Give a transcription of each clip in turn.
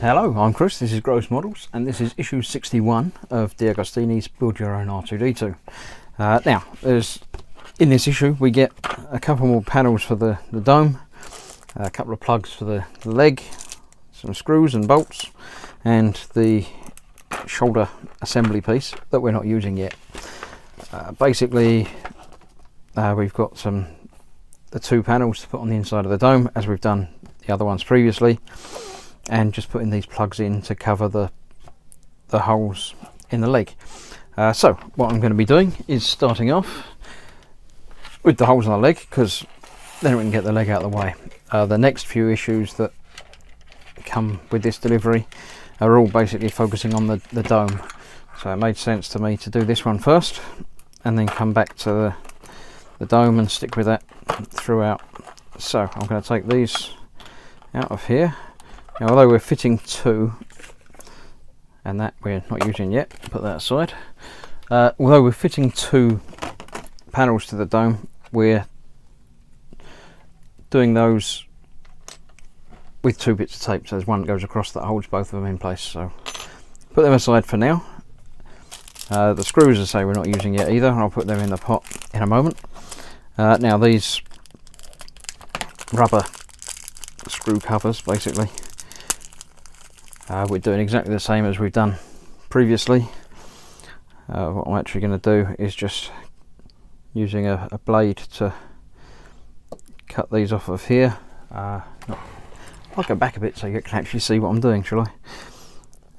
Hello, I'm Chris, this is Gross Models, and this is issue 61 of Deagostini's Build Your Own R2D2. Now, in this issue we get a couple more panels for the dome, a couple of plugs for the leg, some screws and bolts, and the shoulder assembly piece that we're not using yet. Basically, we've got the two panels to put on the inside of the dome, as we've done the other ones previously, and just putting these plugs in to cover the holes in the leg. So what I'm going to be doing is starting off with the holes in the leg, because then we can get the leg out of the way. The next few issues that come with this delivery are all basically focusing on the dome, so it made sense to me to do this one first and then come back to the dome and stick with that throughout. So I'm going to take these out of here. Now, although we're fitting two, and that we're not using yet, put that aside. Although we're fitting two panels to the dome, we're doing those with two bits of tape, so there's one that goes across that holds both of them in place. So put them aside for now. The screws, as I say, we're not using yet either. I'll put them in the pot in a moment. Now, these rubber screw covers, basically, we're doing exactly the same as we've done previously. What I'm actually going to do is just using a blade to cut these off of here. I'll go back a bit so you can actually see what I'm doing, shall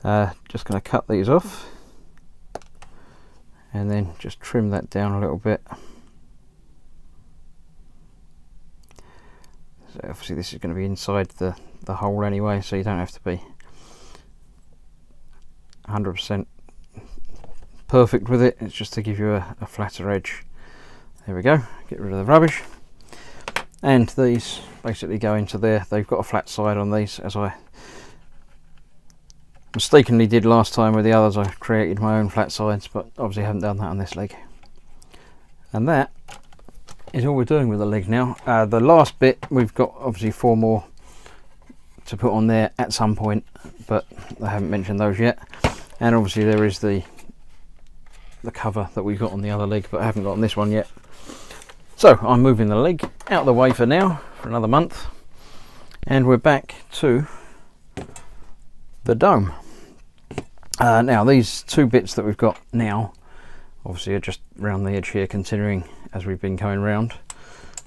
I? Just going to cut these off and then just trim that down a little bit. So obviously this is going to be inside the hole anyway, so you don't have to be 100% perfect with it. It's just to give you a flatter edge. There we go, get rid of the rubbish. And these basically go into there. They've got a flat side on these, as I mistakenly did last time with the others. I created my own flat sides, but obviously haven't done that on this leg. And that is all we're doing with the leg now. The last bit, we've got obviously 4 more to put on there at some point, but I haven't mentioned those yet. And obviously there is the cover that we've got on the other leg, but I haven't got on this one yet. So I'm moving the leg out of the way for now, for another month, and we're back to the dome. Now, these two bits that we've got now obviously are just around the edge here, continuing as we've been going round.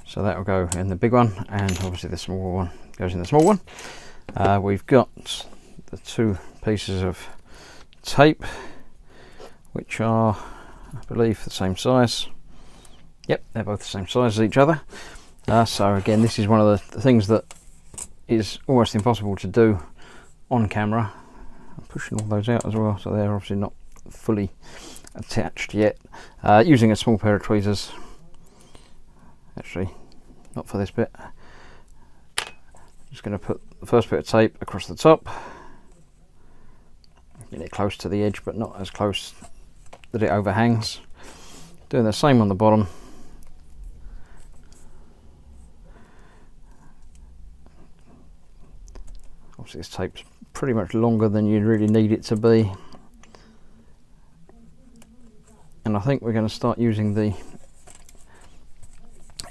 So that will go in the big one, and obviously the smaller one goes in the small one. We've got the two pieces of tape, which are, I believe, the same size. Yep, they're both the same size as each other. So again, this is one of the things that is almost impossible to do on camera. I'm pushing all those out as well, so they're obviously not fully attached yet. Using a small pair of tweezers. Actually, not for this bit. Just going to put the first bit of tape across the top. Get it close to the edge, but not as close that it overhangs. Doing the same on the bottom. Obviously this tape's pretty much longer than you really need it to be. And I think we're going to start using the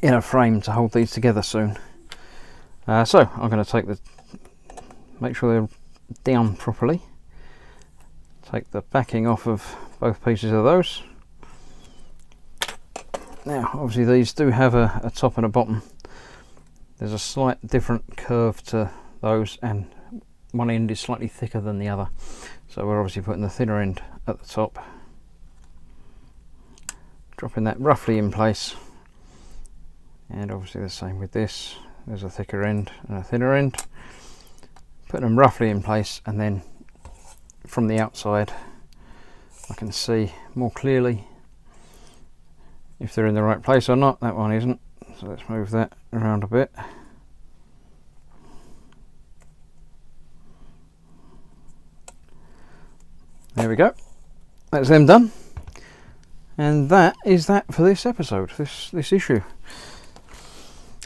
inner frame to hold these together soon. So I'm going to make sure they're down properly. Take the backing off of both pieces of those. Now, obviously these do have a top and a bottom. There's a slight different curve to those, and one end is slightly thicker than the other. So we're obviously putting the thinner end at the top. Dropping that roughly in place. And obviously the same with this. There's a thicker end and a thinner end. Putting them roughly in place, and then from the outside I can see more clearly if they're in the right place or not. That one isn't, so let's move that around a bit. There we go, that's them done, and that is that for this episode, this issue.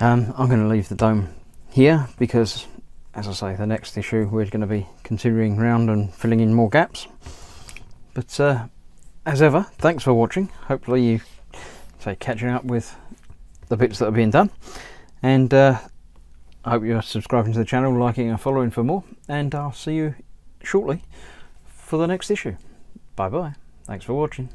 I'm going to leave the dome here because as I say, the next issue we're going to be continuing round and filling in more gaps. But as ever, thanks for watching. Hopefully you catching up with the bits that are being done, and I hope you're subscribing to the channel, liking and following for more, and I'll see you shortly for the next issue. Bye bye. Thanks for watching.